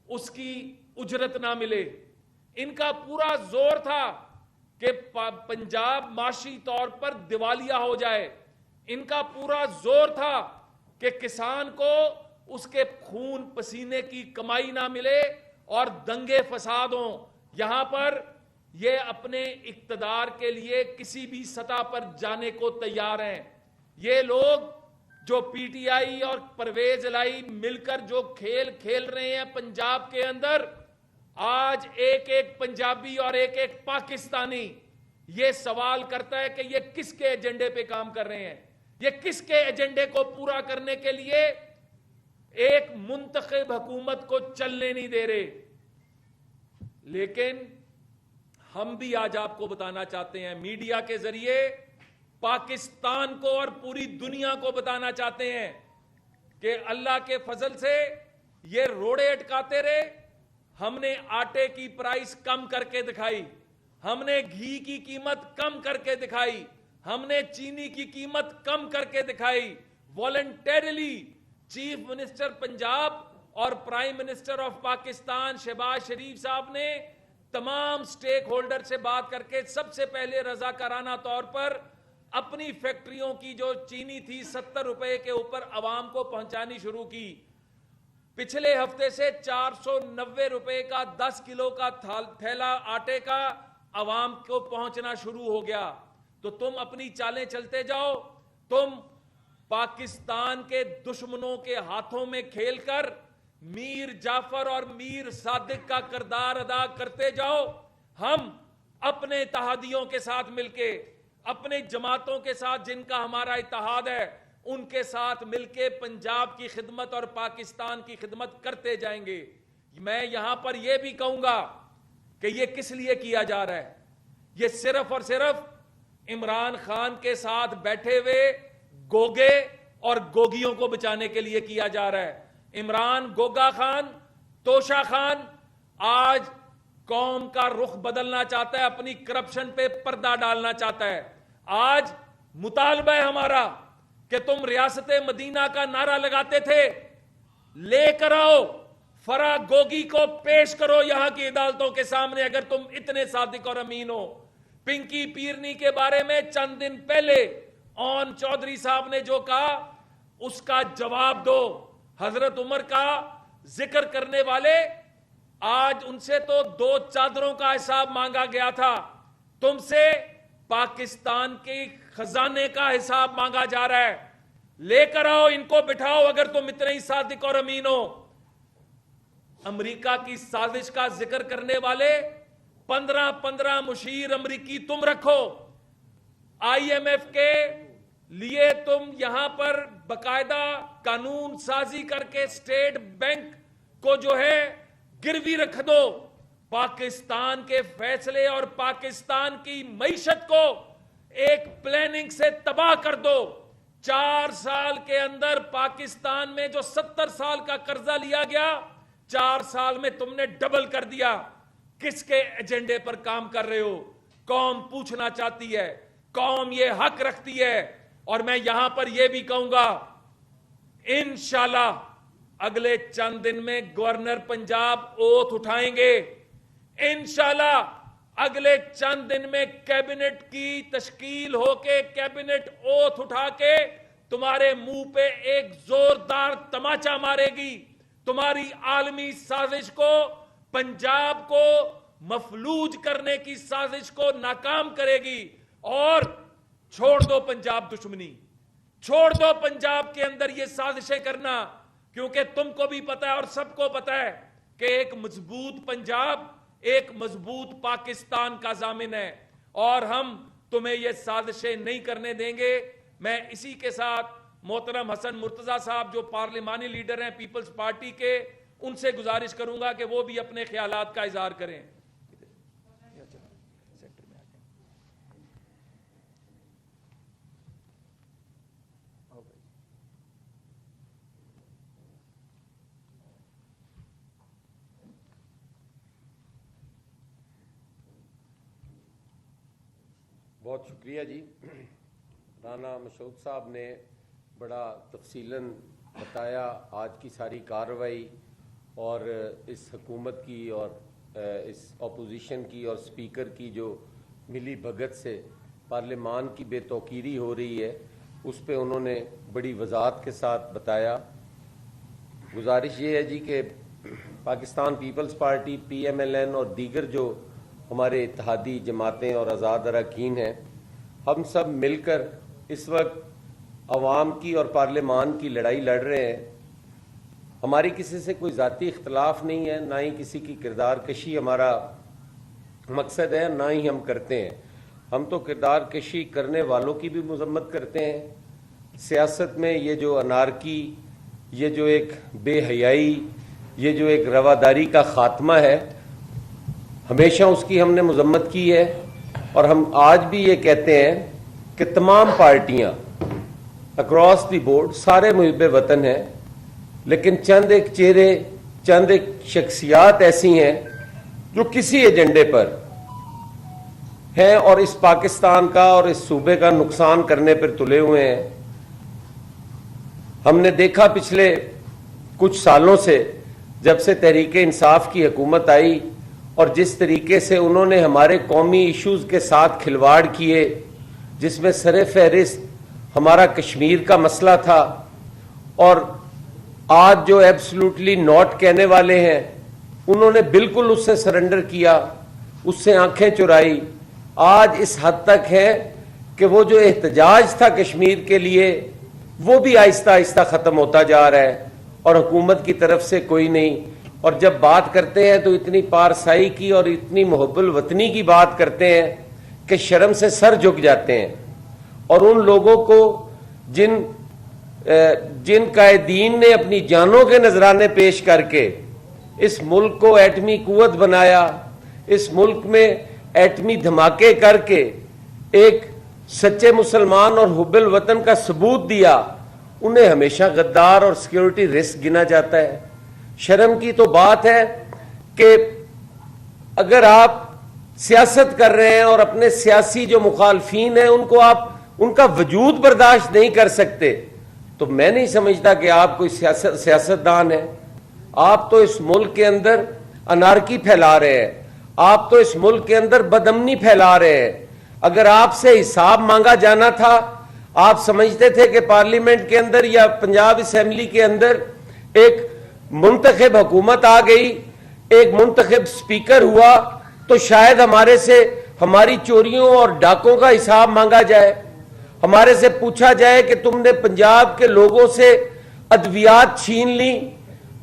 اس کی اجرت نہ ملے. ان کا پورا زور تھا کہ پنجاب معاشی طور پر دیوالیہ ہو جائے. ان کا پورا زور تھا کہ کسان کو اس کے خون پسینے کی کمائی نہ ملے اور دنگے فساد ہوں. یہاں پر یہ اپنے اقتدار کے لیے کسی بھی سطح پر جانے کو تیار ہیں. یہ لوگ جو پی ٹی آئی اور پرویز الہی مل کر جو کھیل کھیل رہے ہیں پنجاب کے اندر، آج ایک ایک پنجابی اور ایک ایک پاکستانی یہ سوال کرتا ہے کہ یہ کس کے ایجنڈے پہ کام کر رہے ہیں، یہ کس کے ایجنڈے کو پورا کرنے کے لیے ایک منتخب حکومت کو چلنے نہیں دے رہے. لیکن ہم بھی آج آپ کو بتانا چاہتے ہیں، میڈیا کے ذریعے پاکستان کو اور پوری دنیا کو بتانا چاہتے ہیں کہ اللہ کے فضل سے یہ روڑے اٹکاتے رہے. ہم نے آٹے کی پرائس کم کر کے دکھائی، ہم نے گھی کی قیمت کم کر کے دکھائی، ہم نے چینی کی قیمت کم کر کے دکھائی. والنٹیرلی چیف منسٹر پنجاب اور prime minister of Pakistan Shehbaz Sharif صاحب نے تمام سٹیک ہولڈر سے بات کر کے سب سے پہلے رضاکارانہ طور پر اپنی فیکٹریوں کی جو چینی تھی 70 روپے کے اوپر عوام کو پہنچانی شروع کی. پچھلے ہفتے سے 490 روپے کا 10 کلو کا تھیلا آٹے کا عوام کو پہنچنا شروع ہو گیا. تو تم اپنی چالیں چلتے جاؤ، تم پاکستان کے دشمنوں کے ہاتھوں میں کھیل کر میر جعفر اور میر صادق کا کردار ادا کرتے جاؤ. ہم اپنے اتحادیوں کے ساتھ مل کے، اپنے جماعتوں کے ساتھ جن کا ہمارا اتحاد ہے، ان کے ساتھ مل کے پنجاب کی خدمت اور پاکستان کی خدمت کرتے جائیں گے. میں یہاں پر یہ بھی کہوں گا کہ یہ کس لیے کیا جا رہا ہے. یہ صرف اور صرف عمران خان کے ساتھ بیٹھے ہوئے گوگے اور گوگیوں کو بچانے کے لیے کیا جا رہا ہے. عمران گوگا خان، توشا خان آج قوم کا رخ بدلنا چاہتا ہے، اپنی کرپشن پہ پردہ ڈالنا چاہتا ہے. آج مطالبہ ہے ہمارا کہ تم ریاست مدینہ کا نعرہ لگاتے تھے، لے کر آؤ فرا گوگی کو پیش کرو یہاں کی عدالتوں کے سامنے اگر تم اتنے صادق اور امین ہو. پنکی پیرنی کے بارے میں چند دن پہلے اون چودھری صاحب نے جو کہا اس کا جواب دو. حضرت عمر کا ذکر کرنے والے آج ان سے تو 2 چادروں کا حساب مانگا گیا تھا، تم سے پاکستان کے خزانے کا حساب مانگا جا رہا ہے. لے کر آؤ، ان کو بٹھاؤ اگر تم اتنے ہی صادق اور امین ہو. امریکہ کی سازش کا ذکر کرنے والے 15 مشیر امریکی تم رکھو. آئی ایم ایف کے لیے تم یہاں پر باقاعدہ قانون سازی کر کے اسٹیٹ بینک کو جو ہے گروی رکھ دو. پاکستان کے فیصلے اور پاکستان کی معیشت کو ایک پلاننگ سے تباہ کر دو. 4 سال کے اندر پاکستان میں جو 70 سال کا قرضہ لیا گیا 4 سال میں تم نے ڈبل کر دیا. کس کے ایجنڈے پر کام کر رہے ہو؟ قوم پوچھنا چاہتی ہے، قوم یہ حق رکھتی ہے. اور میں یہاں پر یہ بھی کہوں گا انشاءاللہ اگلے چند دن میں گورنر پنجاب اوتھ اٹھائیں گے. انشاءاللہ اگلے چند دن میں کیبنٹ کی تشکیل ہو کے کیبنٹ اوتھ اٹھا کے تمہارے منہ پہ ایک زوردار تماچا مارے گی. تمہاری عالمی سازش کو، پنجاب کو مفلوج کرنے کی سازش کو ناکام کرے گی. اور چھوڑ دو پنجاب دشمنی، چھوڑ دو پنجاب کے اندر یہ سازشیں کرنا، کیونکہ تم کو بھی پتا ہے اور سب کو پتا ہے کہ ایک مضبوط پنجاب ایک مضبوط پاکستان کا ضامن ہے اور ہم تمہیں یہ سازشیں نہیں کرنے دیں گے. میں اسی کے ساتھ محترم حسن مرتضیٰ صاحب جو پارلیمانی لیڈر ہیں پیپلز پارٹی کے، ان سے گزارش کروں گا کہ وہ بھی اپنے خیالات کا اظہار کریں. بہت شکریہ جی. رانا مسعود صاحب نے بڑا تفصیلاً بتایا آج کی ساری کارروائی اور اس حکومت کی اور اس اپوزیشن کی اور سپیکر کی جو ملی بھگت سے پارلیمان کی بے توقیری ہو رہی ہے اس پہ انہوں نے بڑی وضاحت کے ساتھ بتایا۔ گزارش یہ ہے جی کہ Pakistan Peoples Party, P M L N اور دیگر جو ہمارے اتحادی جماعتیں اور آزاد اراکین ہیں، ہم سب مل کر اس وقت عوام کی اور پارلیمان کی لڑائی لڑ رہے ہیں۔ ہماری کسی سے کوئی ذاتی اختلاف نہیں ہے، نہ ہی کسی کی کردار کشی ہمارا مقصد ہے، نہ ہی ہم کرتے ہیں۔ ہم تو کردار کشی کرنے والوں کی بھی مذمت کرتے ہیں۔ سیاست میں یہ جو انارکی، یہ جو ایک بے حیائی، یہ جو ایک رواداری کا خاتمہ ہے، ہمیشہ اس کی ہم نے مذمت کی ہے، اور ہم آج بھی یہ کہتے ہیں کہ تمام پارٹیاں اکراس دی بورڈ سارے محب وطن ہیں، لیکن چند ایک چہرے، چند ایک شخصیات ایسی ہیں جو کسی ایجنڈے پر ہیں اور اس پاکستان کا اور اس صوبے کا نقصان کرنے پر تلے ہوئے ہیں۔ ہم نے دیکھا پچھلے کچھ سالوں سے جب سے تحریک انصاف کی حکومت آئی اور جس طریقے سے انہوں نے ہمارے قومی ایشوز کے ساتھ کھلواڑ کیے، جس میں سر فہرست ہمارا کشمیر کا مسئلہ تھا، اور آج جو ایبسلوٹلی ناٹ کہنے والے ہیں انہوں نے بالکل اس سے سرنڈر کیا، اس سے آنکھیں چرائی۔ آج اس حد تک ہے کہ وہ جو احتجاج تھا کشمیر کے لیے وہ بھی آہستہ آہستہ ختم ہوتا جا رہا ہے، اور حکومت کی طرف سے کوئی نہیں۔ اور جب بات کرتے ہیں تو اتنی پارسائی کی اور اتنی محب الوطنی کی بات کرتے ہیں کہ شرم سے سر جھک جاتے ہیں۔ اور ان لوگوں کو جن قائدین نے اپنی جانوں کے نذرانے پیش کر کے اس ملک کو ایٹمی قوت بنایا، اس ملک میں ایٹمی دھماکے کر کے ایک سچے مسلمان اور حب الوطن کا ثبوت دیا، انہیں ہمیشہ غدار اور سیکیورٹی رسک گنا جاتا ہے۔ شرم کی تو بات ہے کہ اگر آپ سیاست کر رہے ہیں اور اپنے سیاسی جو مخالفین ہیں ان کو آپ ان کا وجود برداشت نہیں کر سکتے، تو میں نہیں سمجھتا کہ آپ کوئی سیاستدان ہیں۔ آپ تو اس ملک کے اندر انارکی پھیلا رہے ہیں، آپ تو اس ملک کے اندر بدامنی پھیلا رہے ہیں۔ اگر آپ سے حساب مانگا جانا تھا، آپ سمجھتے تھے کہ پارلیمنٹ کے اندر یا پنجاب اسمبلی کے اندر ایک منتخب حکومت آ گئی، ایک منتخب سپیکر ہوا، تو شاید ہمارے سے ہماری چوریوں اور ڈاکوں کا حساب مانگا جائے، ہمارے سے پوچھا جائے کہ تم نے پنجاب کے لوگوں سے ادویات چھین لی،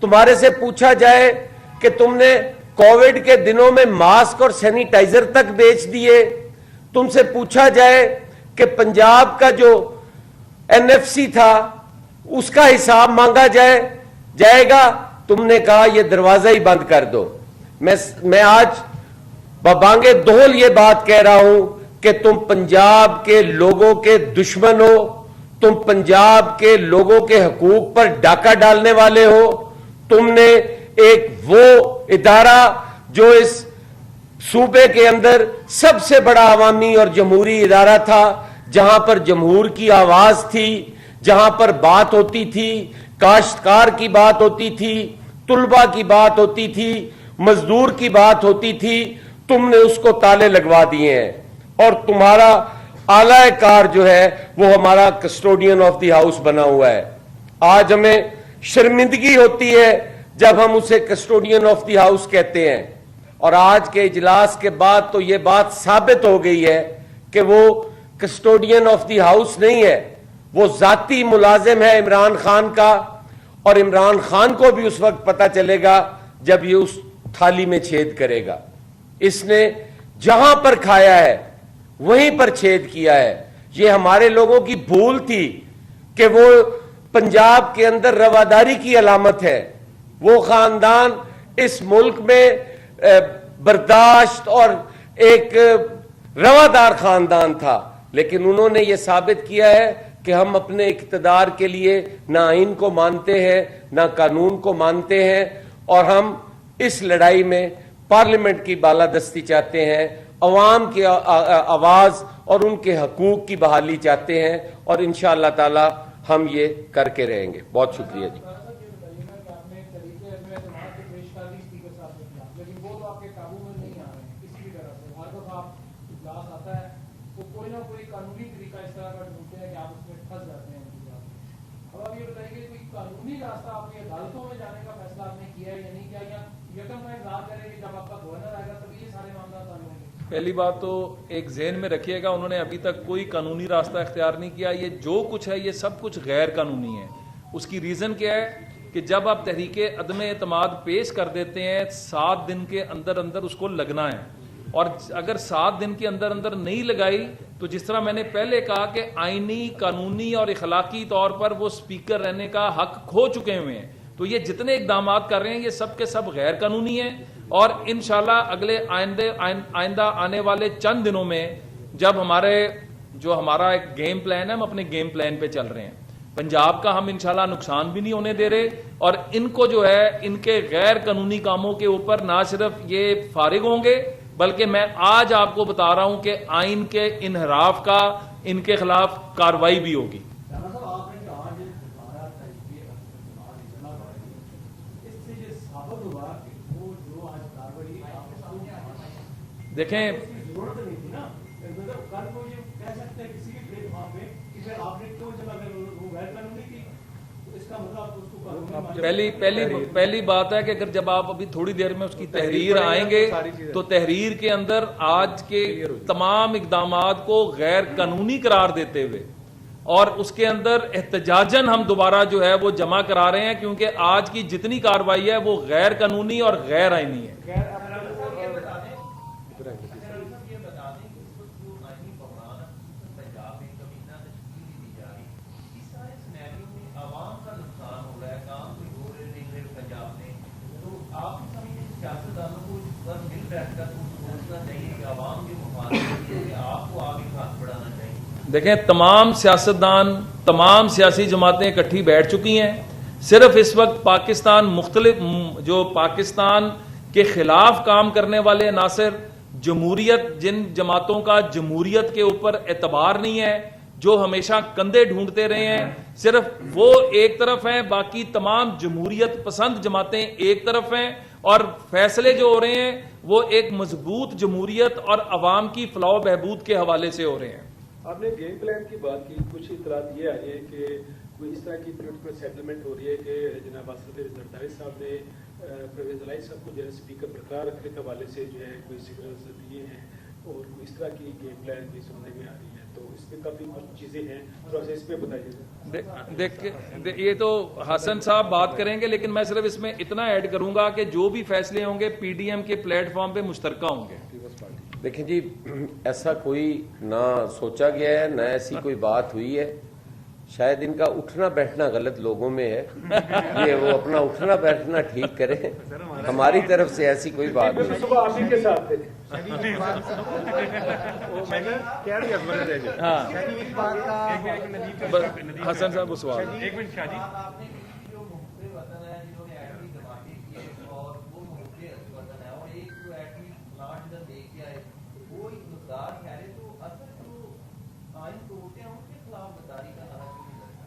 تمہارے سے پوچھا جائے کہ تم نے کووڈ کے دنوں میں ماسک اور سینیٹائزر تک بیچ دیے، تم سے پوچھا جائے کہ پنجاب کا جو این ایف سی تھا اس کا حساب مانگا جائے گا، تم نے کہا یہ دروازہ ہی بند کر دو۔ میں آج ببانگے دہل یہ بات کہہ رہا ہوں کہ تم پنجاب کے لوگوں کے دشمن ہو، تم پنجاب کے لوگوں کے حقوق پر ڈاکہ ڈالنے والے ہو۔ تم نے ایک وہ ادارہ جو اس صوبے کے اندر سب سے بڑا عوامی اور جمہوری ادارہ تھا، جہاں پر جمہور کی آواز تھی، جہاں پر بات ہوتی تھی، کاشتکار کی بات ہوتی تھی، طلبہ کی بات ہوتی تھی، مزدور کی بات ہوتی تھی، تم نے اس کو تالے لگوا دیے ہیں، اور تمہارا اعلیٰ کار جو ہے وہ ہمارا کسٹوڈین آف دی ہاؤس بنا ہوا ہے۔ آج ہمیں شرمندگی ہوتی ہے جب ہم اسے کسٹوڈین آف دی ہاؤس کہتے ہیں، اور آج کے اجلاس کے بعد تو یہ بات ثابت ہو گئی ہے کہ وہ کسٹوڈین آف دی ہاؤس نہیں ہے، وہ ذاتی ملازم ہے عمران خان کا، اور عمران خان کو بھی اس وقت پتہ چلے گا جب یہ اس تھالی میں چھید کرے گا۔ اس نے جہاں پر کھایا ہے وہیں پر چھید کیا ہے۔ یہ ہمارے لوگوں کی بھول تھی کہ وہ پنجاب کے اندر رواداری کی علامت ہے، وہ خاندان اس ملک میں برداشت اور ایک روادار خاندان تھا، لیکن انہوں نے یہ ثابت کیا ہے کہ ہم اپنے اقتدار کے لیے نہ آئین کو مانتے ہیں نہ قانون کو مانتے ہیں، اور ہم اس لڑائی میں پارلیمنٹ کی بالادستی چاہتے ہیں، عوام کی آواز اور ان کے حقوق کی بحالی چاہتے ہیں، اور انشاءاللہ تعالی ہم یہ کر کے رہیں گے۔ بہت شکریہ جی۔ فیصلہ بھی اسپیکر صاحب نے کیا, لیکن وہ تو آپ کے قابو میں نہیں آ رہے ہیں کسی بھی طرح سے. ہر دفعہ اجلاس آتا ہے تو کوئی نہ کوئی قانونی طریقہ اس طرح کا ڈھونڈتے ہیں کہ آپ اس میں پھنس جاتے ہیں. اب آپ یہ بتائیے کہ کوئی قانونی راستہ آپ نے عدالتوں میں جانے کا فیصلہ آپ نے کیا ہے یا نہیں کیا, یا یکم کا انتظار کریں کہ جب آپ کا گورنر آئے گا تبھی یہ سارے معاملات حل ہوں گے؟ پہلی بات تو ایک ذہن میں رکھیے گا, انہوں نے ابھی تک کوئی قانونی راستہ اختیار نہیں کیا. یہ جو کچھ ہے یہ سب کچھ غیر قانونی ہے. اس کی ریزن کیا ہے کہ جب آپ تحریک عدم اعتماد پیش کر دیتے ہیں 7 دن کے اندر اندر اس کو لگنا ہے, اور اگر 7 دن کے اندر اندر نہیں لگائی تو جس طرح میں نے پہلے کہا کہ آئینی, قانونی اور اخلاقی طور پر وہ اسپیکر رہنے کا حق کھو چکے ہوئے ہیں. تو یہ جتنے اقدامات کر رہے ہیں یہ سب کے سب غیر قانونی ہیں, اور انشاءاللہ اگلے آئندہ آنے والے چند دنوں میں جب ہمارا ایک گیم پلان ہے, ہم اپنے گیم پلان پہ چل رہے ہیں. پنجاب کا ہم انشاءاللہ نقصان بھی نہیں ہونے دے رہے, اور ان کو جو ہے ان کے غیر قانونی کاموں کے اوپر نہ صرف یہ فارغ ہوں گے بلکہ میں آج آپ کو بتا رہا ہوں کہ آئین کے انحراف کا ان کے خلاف کارروائی بھی ہوگی. دیکھیں پہلی بات ہے کہ اگر جب آپ ابھی تھوڑی دیر میں اس کی تحریر آئیں گے تو تحریر کے اندر آج کے تمام اقدامات کو غیر قانونی قرار دیتے ہوئے اور اس کے اندر احتجاجاً ہم دوبارہ جو ہے وہ جمع کرا رہے ہیں, کیونکہ آج کی جتنی کارروائی ہے وہ غیر قانونی اور غیر آئینی ہے. دیکھیں تمام سیاستدان, تمام سیاسی جماعتیں اکٹھی بیٹھ چکی ہیں. صرف اس وقت پاکستان جو پاکستان کے خلاف کام کرنے والے عناصر, جمہوریت, جن جماعتوں کا جمہوریت کے اوپر اعتبار نہیں ہے, جو ہمیشہ کندھے ڈھونڈتے رہے ہیں, صرف وہ ایک طرف ہیں, باقی تمام جمہوریت پسند جماعتیں ایک طرف ہیں, اور فیصلے جو ہو رہے ہیں وہ ایک مضبوط جمہوریت اور عوام کی فلاح و بہبود کے حوالے سے ہو رہے ہیں. آپ نے گیم پلان کی بات کی, کچھ اطلاعات یہ آئی ہے کہ کوئی اس طرح کی پولیٹیکل سیٹلمنٹ ہو رہی ہے کہ جناب اسد زرداری صاحب نے پرویز الہی صاحب کو جو ہے اسپیکر برقرار رکھنے کے حوالے سے جو ہے کوئی سگنلز دیے ہیں, اور اس طرح کی گیم پلان بھی سننے میں آ رہی ہے. تو اس میں کافی کچھ چیزیں ہیں, تھوڑا سا اس پہ بتائیے. دیکھ یہ تو حسن صاحب بات کریں گے, لیکن میں صرف اس میں اتنا ایڈ کروں گا کہ جو بھی فیصلے ہوں گے پی ڈی ایم کے پلیٹ فارم پہ مشترکہ ہوں گے. دیکھیں جی, ایسا کوئی نہ سوچا گیا ہے, نہ ایسی کوئی بات ہوئی ہے. شاید ان کا اٹھنا بیٹھنا غلط لوگوں میں ہے, یہ وہ اپنا اٹھنا بیٹھنا ٹھیک کریں. ہماری طرف سے ایسی کوئی بات نہیں. صبح آپ ہی کے ساتھ تھے. حسن صاحب وہ سوال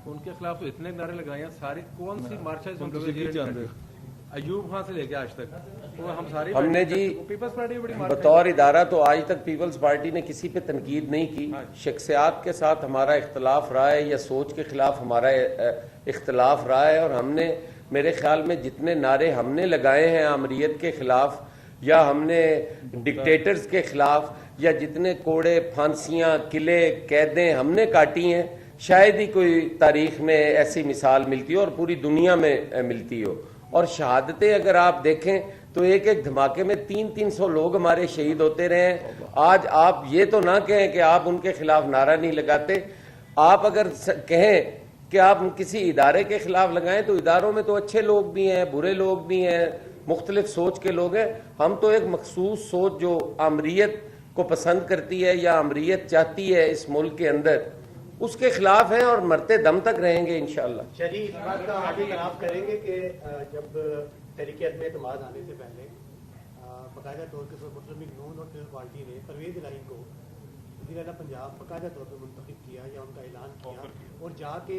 ان کے خلاف تو اتنے نعرے لگائے ہیں سارے, کون سی مارچ ایوب خان سے لے کے آج تک ہم نے جی بطور ادارہ تو آج تک پیپلز پارٹی نے کسی پہ تنقید نہیں کی. شخصیات کے ساتھ ہمارا اختلاف رہا ہے یا سوچ کے خلاف ہمارا اختلاف رہا ہے, اور ہم نے میرے خیال میں جتنے نعرے ہم نے لگائے ہیں آمریت کے خلاف یا ہم نے ڈکٹیٹرز کے خلاف, یا جتنے کوڑے, پھانسیاں, قلعے, قیدیں ہم نے کاٹی ہیں, شاید ہی کوئی تاریخ میں ایسی مثال ملتی ہو اور پوری دنیا میں ملتی ہو. اور شہادتیں اگر آپ دیکھیں تو ایک ایک دھماکے میں 300 لوگ ہمارے شہید ہوتے رہے ہیں. آج آپ یہ تو نہ کہیں کہ آپ ان کے خلاف نعرہ نہیں لگاتے. آپ اگر کہیں کہ آپ کسی ادارے کے خلاف لگائیں تو اداروں میں تو اچھے لوگ بھی ہیں, برے لوگ بھی ہیں, مختلف سوچ کے لوگ ہیں. ہم تو ایک مخصوص سوچ جو آمریت کو پسند کرتی ہے یا آمریت چاہتی ہے اس ملک کے اندر, اس کے خلاف ہیں اور مرتے دم تک رہیں گے انشاءاللہ. شریف اس بات کا آگے خلاف کریں گے کہ جب تحریک عدم اعتماد آنے سے پہلے باقاعدہ طور پر مسلم لیگ نون اور پیپلز پارٹی نے پرویز الہی کو وزیر اعلیٰ پنجاب باقاعدہ طور پر منتخب کیا یا ان کا اعلان کیا, اور جا کے